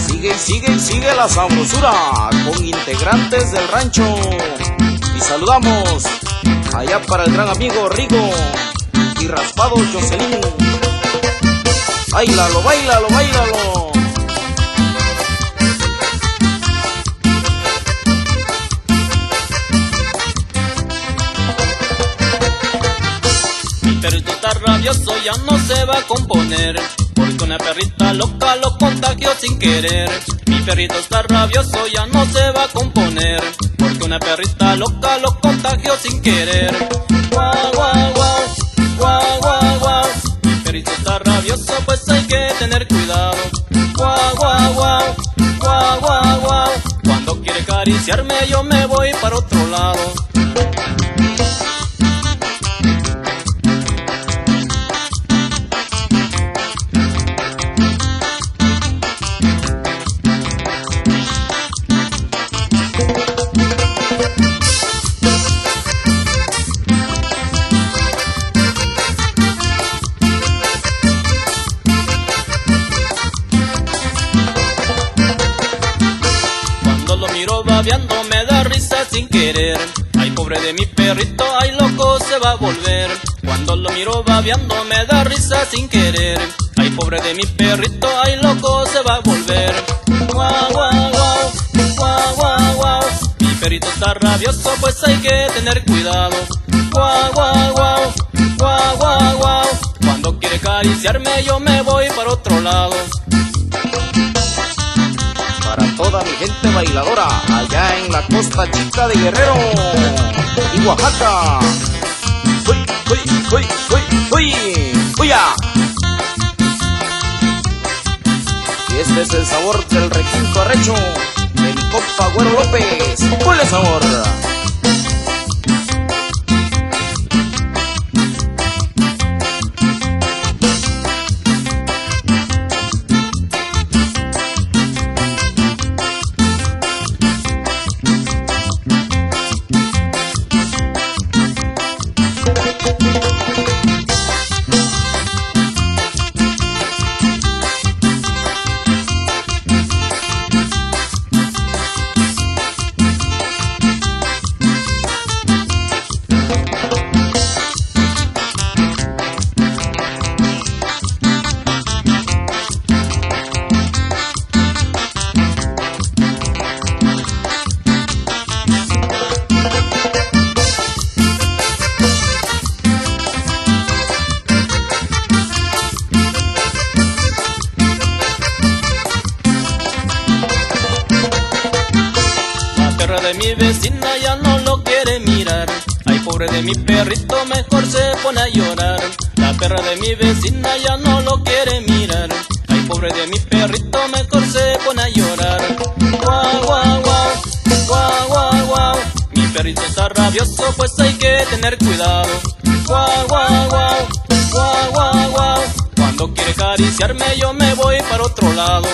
Sigue y sigue y sigue la sabrosura con integrantes del rancho. Y saludamos allá para el gran amigo Rigo y Raspado Jocelyn. Báilalo, báilalo, báilalo. Mi perrito está rabioso, ya no se va a componer, porque una perrita loca lo contagió sin querer. Mi perrito está rabioso, ya no se va a componer, porque una perrita loca lo contagió sin querer. Guau, guau, guau, guau, guau, guau. Mi perrito está rabioso, pues hay que tener cuidado. Guau, guau, guau, guau, guau, guau. Cuando quiere acariciarme yo me voy para otro lado. Lo miro babeando, me da risa sin querer. Ay, pobre de mi perrito, ay, loco se va a volver. Cuando lo miro babeando, me da risa sin querer. Ay, pobre de mi perrito, ay, loco se va a volver. Guau, guau, guau, guau, guau, guau. Mi perrito está rabioso, pues hay que tener cuidado. Guau, guau, guau, guau, guau, guau. Cuando quiere acariciarme, yo me voy para otro lado. Para toda mi gente bailadora allá en la costa chica de Guerrero y Oaxaca. ¡Uy, uy, uy, uy, uy! ¡Uya! Y este es el sabor del requinto arrecho de mi compa Güero López. ¡Ponle sabor! La perra de mi vecina ya no lo quiere mirar. Ay, pobre de mi perrito, mejor se pone a llorar. La perra de mi vecina ya no lo quiere mirar. Ay, pobre de mi perrito, mejor se pone a llorar. Guau, guau, guau, guau, guau, guau. Mi perrito está rabioso, pues hay que tener cuidado. Guau, guau, guau, guau, guau, guau. Cuando quiere acariciarme yo me voy para otro lado.